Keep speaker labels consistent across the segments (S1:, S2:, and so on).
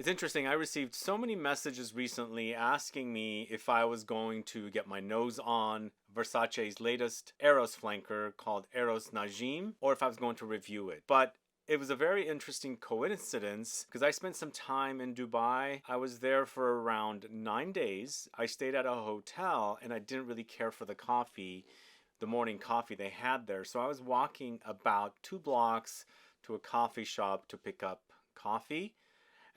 S1: It's interesting. I received so many messages recently asking me if I was going to get my nose on Versace's latest Eros flanker called Eros Najim, or if I was going to review it. But it was a very interesting coincidence because I spent some time in Dubai. I was there for around 9 days. I stayed at a hotel and I didn't really care for the coffee, the morning coffee they had there. So I was walking about 2 blocks to a coffee shop to pick up coffee.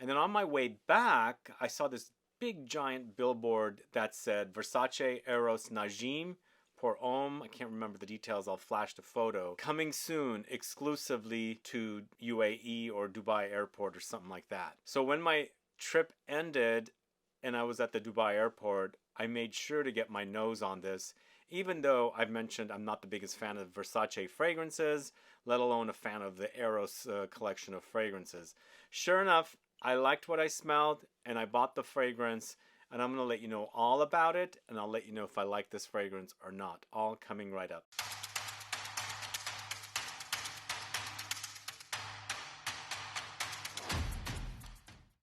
S1: And then on my way back, I saw this big giant billboard that said Versace Eros Najim pour Homme. I can't remember the details. I'll flash the photo. Coming soon exclusively to UAE or Dubai airport or something like that. So when my trip ended and I was at the Dubai airport, I made sure to get my nose on this. Even though I've mentioned I'm not the biggest fan of Versace fragrances, let alone a fan of the Eros collection of fragrances. Sure enough, I liked what I smelled and I bought the fragrance, and I'm going to let you know all about it, and I'll let you know if I like this fragrance or not. All coming right up.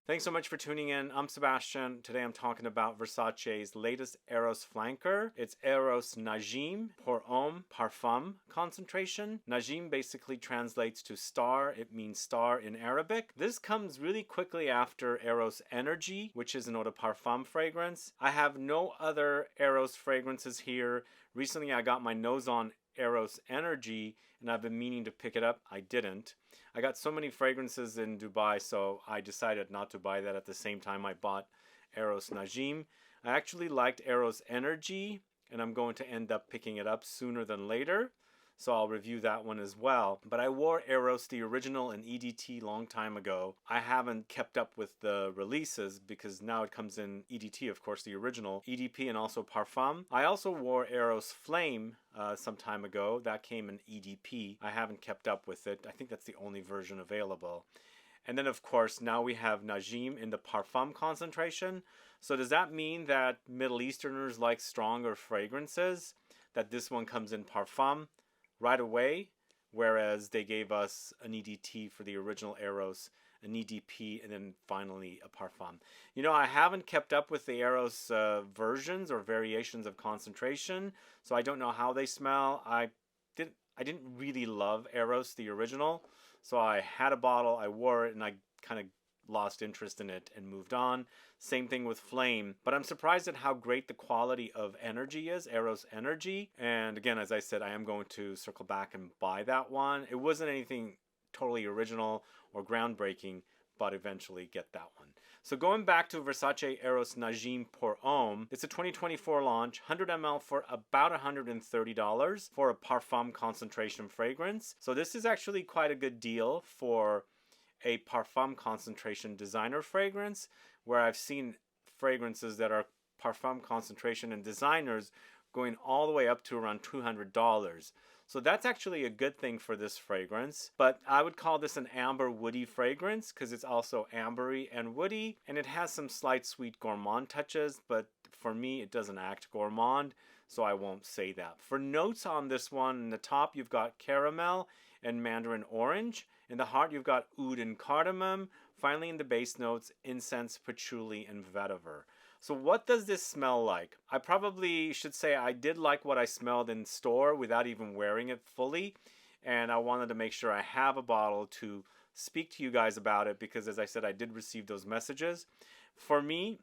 S1: Thanks so much for tuning in. I'm Sebastian. Today I'm talking about Versace's latest Eros flanker. It's Eros Najim pour Homme Parfum concentration. Najim basically translates to star. It means star in Arabic. This comes really quickly after Eros Energy, which is an eau de parfum fragrance. I have no other Eros fragrances here. Recently I got my nose on Eros Energy and I've been meaning to pick it up. I didn't. I got so many fragrances in Dubai, so I decided not to buy that at the same time I bought Eros Najim. I actually liked Eros Energy, and I'm going to end up picking it up sooner than later, so I'll review that one as well. But I wore Eros, the original, in EDT long time ago. I haven't kept up with the releases because now it comes in EDT, of course, the original, EDP, and also Parfum. I also wore Eros Flame some time ago. That came in EDP. I haven't kept up with it. I think that's the only version available. And then, of course, now we have Najim in the Parfum concentration. So does that mean that Middle Easterners like stronger fragrances? That this one comes in Parfum right away, whereas they gave us an EDT for the original Eros, an EDP, and then finally a Parfum. You know, I haven't kept up with the Eros versions or variations of concentration, so I don't know how they smell. I didn't really love Eros, the original, so I had a bottle, I wore it, and I kind of lost interest in it and moved on. Same thing with Flame, but I'm surprised at how great the quality of Energy is, Eros Energy. And again, as I said, I am going to circle back and buy that one. It wasn't anything totally original or groundbreaking, but eventually get that one. So going back to Versace Eros Najim pour Homme, it's a 2024 launch, 100 ml for about $130 for a Parfum concentration fragrance. So this is actually quite a good deal for a Parfum concentration designer fragrance, where I've seen fragrances that are Parfum concentration and designers going all the way up to around $200. So that's actually a good thing for this fragrance. But I would call this an amber woody fragrance because it's also ambery and woody, and it has some slight sweet gourmand touches, but for me it doesn't act gourmand, so I won't say that. For notes on this one, in the top you've got caramel and mandarin orange. In the heart you've got oud and cardamom. Finally in the base notes, incense, patchouli, and vetiver. So what does this smell like? I probably should say I did like what I smelled in store without even wearing it fully, and I wanted to make sure I have a bottle to speak to you guys about it because, as I said, I did receive those messages. For me,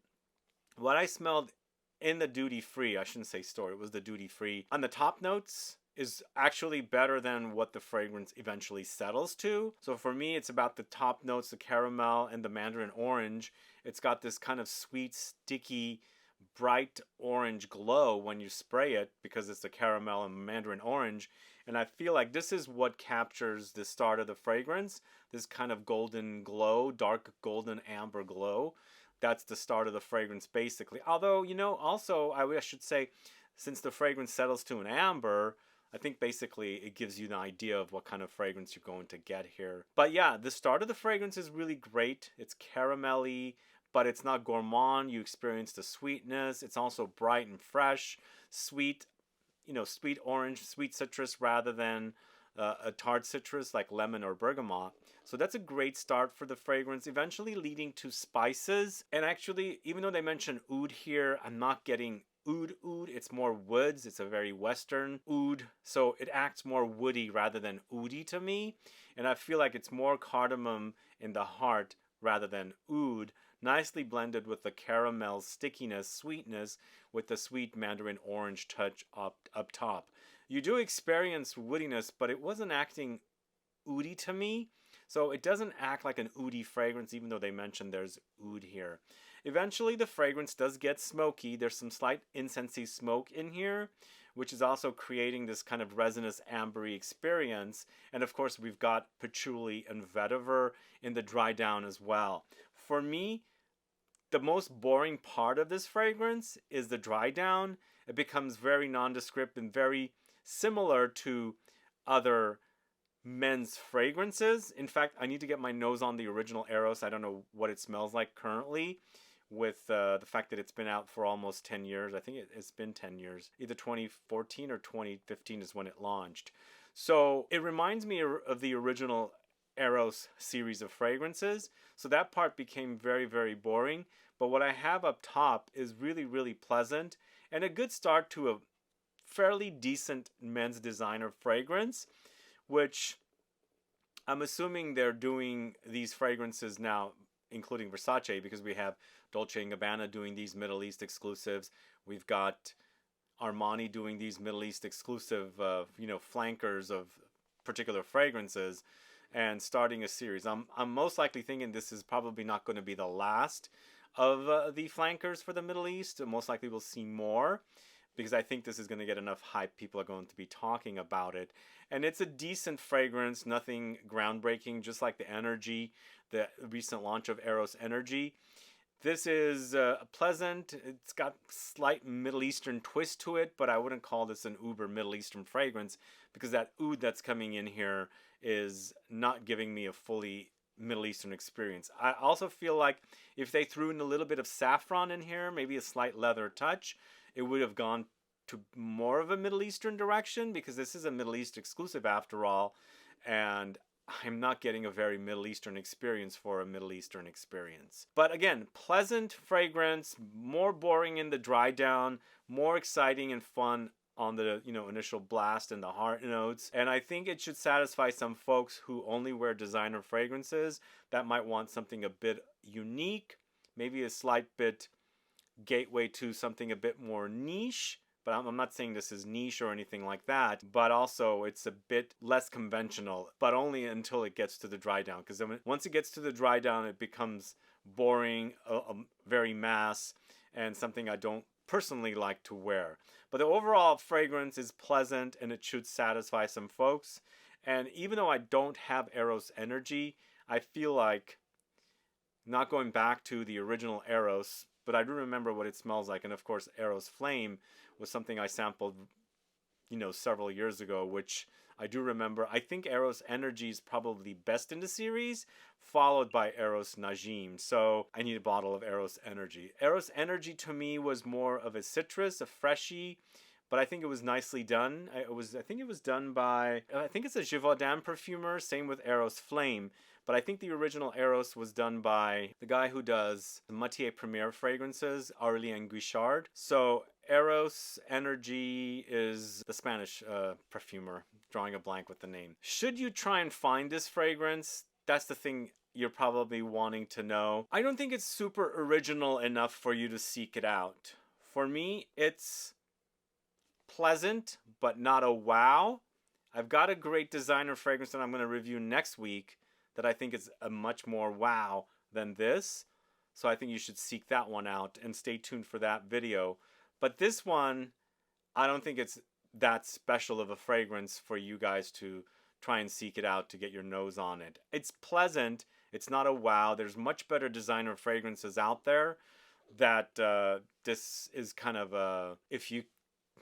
S1: what I smelled in the duty free, I shouldn't say store, it was the duty free, on the top notes is actually better than what the fragrance eventually settles to. So for me, it's about the top notes, the caramel and the mandarin orange. It's got this kind of sweet, sticky, bright orange glow when you spray it because it's the caramel and mandarin orange. And I feel like this is what captures the start of the fragrance, this kind of golden glow, dark golden amber glow. That's the start of the fragrance basically. Although, you know, also I should say, since the fragrance settles to an amber, I think basically it gives you an idea of what kind of fragrance you're going to get here. But yeah, the start of the fragrance is really great. It's caramelly, but it's not gourmand. You experience the sweetness. It's also bright and fresh, sweet, you know, sweet orange, sweet citrus rather than a tart citrus like lemon or bergamot. So that's a great start for the fragrance, eventually leading to spices. And actually, even though they mention oud here, I'm not getting oud. It's more woods. It's a very Western oud. So it acts more woody rather than oudy to me. And I feel like it's more cardamom in the heart rather than oud. Nicely blended with the caramel stickiness, sweetness, with the sweet mandarin orange touch up top. You do experience woodiness, but it wasn't acting oudy to me. So it doesn't act like an oudy fragrance, even though they mentioned there's oud here. Eventually, the fragrance does get smoky. There's some slight incensey smoke in here, which is also creating this kind of resinous ambery experience. And of course, we've got patchouli and vetiver in the dry down as well. For me, the most boring part of this fragrance is the dry down. It becomes very nondescript and very similar to other men's fragrances. In fact, I need to get my nose on the original Eros. I don't know what it smells like currently, with the fact that it's been out for almost 10 years. I think it's been 10 years. Either 2014 or 2015 is when it launched. So it reminds me of the original Eros series of fragrances. So that part became very, very boring. But what I have up top is really, really pleasant and a good start to a fairly decent men's designer fragrance, which I'm assuming they're doing these fragrances now, including Versace, because we have Dolce & Gabbana doing these Middle East exclusives. We've got Armani doing these Middle East exclusive, flankers of particular fragrances, and starting a series. I'm most likely thinking this is probably not going to be the last of the flankers for the Middle East. Most likely we'll see more, because I think this is going to get enough hype. People are going to be talking about it. And it's a decent fragrance, nothing groundbreaking, just like the Energy, the recent launch of Eros Energy. This is pleasant. It's got slight Middle Eastern twist to it, but I wouldn't call this an uber Middle Eastern fragrance, because that oud that's coming in here is not giving me a fully Middle Eastern experience. I also feel like if they threw in a little bit of saffron in here, maybe a slight leather touch, it would have gone to more of a Middle Eastern direction, because this is a Middle East exclusive after all, and I'm not getting a very Middle Eastern experience for a Middle Eastern experience. But again, pleasant fragrance, more boring in the dry down, more exciting and fun on the initial blast and the heart notes. And I think it should satisfy some folks who only wear designer fragrances that might want something a bit unique, maybe a slight bit gateway to something a bit more niche. But I'm not saying this is niche or anything like that, but also it's a bit less conventional, but only until it gets to the dry down, because once it gets to the dry down, it becomes boring, very mass, and something I don't personally like to wear. But the overall fragrance is pleasant, and it should satisfy some folks. And even though I don't have Eros Energy, I feel like, not going back to the original Eros, but I do remember what it smells like. And of course, Eros Flame was something I sampled, several years ago, which I do remember. I think Eros Energy is probably best in the series, followed by Eros Najim. So I need a bottle of Eros Energy. Eros Energy to me was more of a citrus, a freshy, but I think it was nicely done. I think it was done by, I think it's a Givaudan perfumer, same with Eros Flame. But I think the original Eros was done by the guy who does the Matier Premier fragrances, Aurélien Guichard. So Eros Energy is the Spanish perfumer, drawing a blank with the name. Should you try and find this fragrance? That's the thing you're probably wanting to know. I don't think it's super original enough for you to seek it out. For me, it's pleasant, but not a wow. I've got a great designer fragrance that I'm going to review next week that I think is a much more wow than this. So I think you should seek that one out and stay tuned for that video. But this one, I don't think it's that special of a fragrance for you guys to try and seek it out to get your nose on it. It's pleasant. It's not a wow. There's much better designer fragrances out there that this is kind of a, if you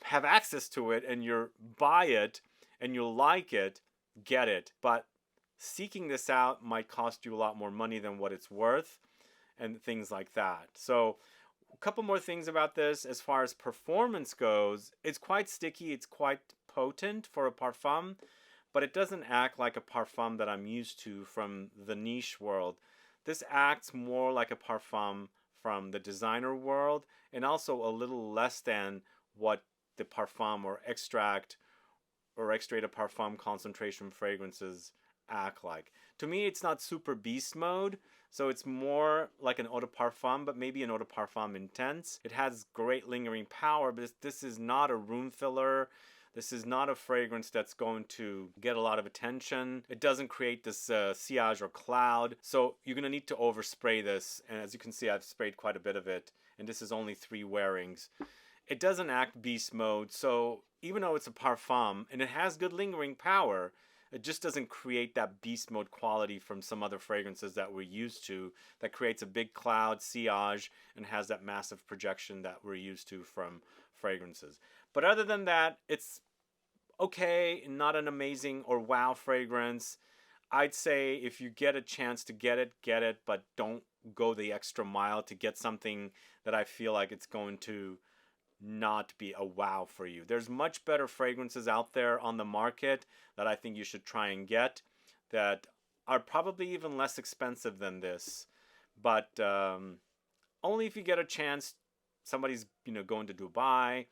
S1: have access to it and you buy it and you like it, get it. But seeking this out might cost you a lot more money than what it's worth and things like that. So a couple more things about this. As far as performance goes, it's quite sticky, it's quite potent for a parfum, but it doesn't act like a parfum that I'm used to from the niche world. This acts more like a parfum from the designer world, and also a little less than what the parfum or extract de parfum concentration fragrances act like. To me, it's not super beast mode, so it's more like an eau de parfum, but maybe an eau de parfum intense. It has great lingering power, but this is not a room filler. This is not a fragrance that's going to get a lot of attention. It doesn't create this sillage or cloud. So you're going to need to overspray this. And as you can see, I've sprayed quite a bit of it. And this is only 3 wearings. It doesn't act beast mode. So even though it's a parfum and it has good lingering power, it just doesn't create that beast mode quality from some other fragrances that we're used to, that creates a big cloud, sillage, and has that massive projection that we're used to from fragrances. But other than that, it's okay, not an amazing or wow fragrance. I'd say if you get a chance to get it, but don't go the extra mile to get something that I feel like it's going to not be a wow for you. There's much better fragrances out there on the market that I think you should try and get that are probably even less expensive than this. But only if you get a chance. Somebody's going to Dubai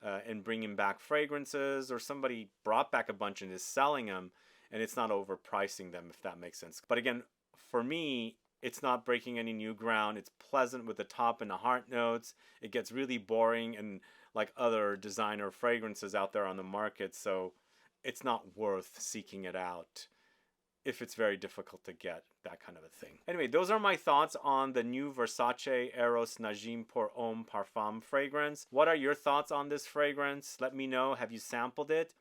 S1: and bringing back fragrances, or somebody brought back a bunch and is selling them, and it's not overpricing them, if that makes sense. But again, for me, it's not breaking any new ground. It's pleasant with the top and the heart notes. It gets really boring and like other designer fragrances out there on the market, so it's not worth seeking it out if it's very difficult to get, that kind of a thing. Anyway, those are my thoughts on the new Versace Eros Najim Pour Homme Parfum fragrance. What are your thoughts on this fragrance? Let me know. Have you sampled it?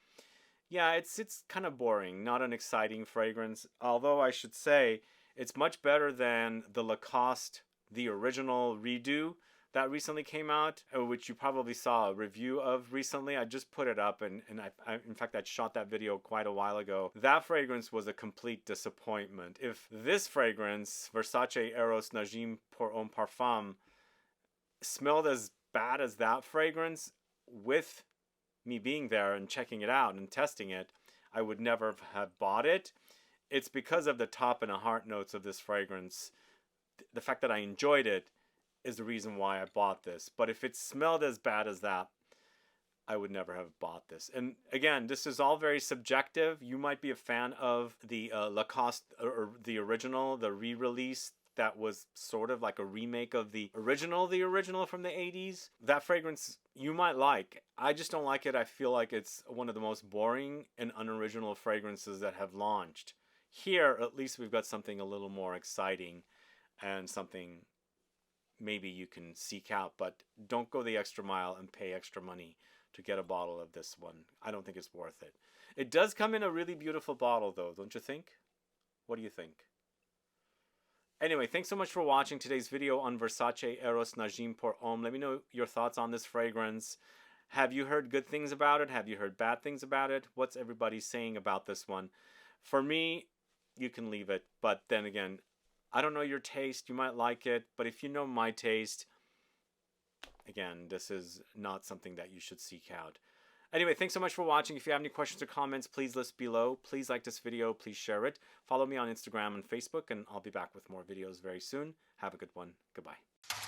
S1: Yeah, it's kind of boring, not an exciting fragrance. Although I should say, it's much better than the Lacoste, the original redo that recently came out, which you probably saw a review of recently. I just put it up, and I in fact, I shot that video quite a while ago. That fragrance was a complete disappointment. If this fragrance, Versace Eros Najim Pour Homme Parfum, smelled as bad as that fragrance, with me being there and checking it out and testing it, I would never have bought it. It's because of the top and the heart notes of this fragrance. The fact that I enjoyed it is the reason why I bought this. But if it smelled as bad as that, I would never have bought this. And again, this is all very subjective. You might be a fan of the Lacoste, or the original, the re-release that was sort of like a remake of the original from the 80s. That fragrance you might like. I just don't like it. I feel like it's one of the most boring and unoriginal fragrances that have launched. Here, at least we've got something a little more exciting and something maybe you can seek out, but don't go the extra mile and pay extra money to get a bottle of this one. I don't think it's worth it. It does come in a really beautiful bottle though, don't you think? What do you think? Anyway, thanks so much for watching today's video on Versace Eros Najim Pour Homme. Let me know your thoughts on this fragrance. Have you heard good things about it? Have you heard bad things about it? What's everybody saying about this one? For me, you can leave it, but then again, I don't know your taste. You might like it, but if you know my taste, again, this is not something that you should seek out. Anyway, thanks so much for watching. If you have any questions or comments, please list below. Please like this video. Please share it. Follow me on Instagram and Facebook, and I'll be back with more videos very soon. Have a good one. Goodbye.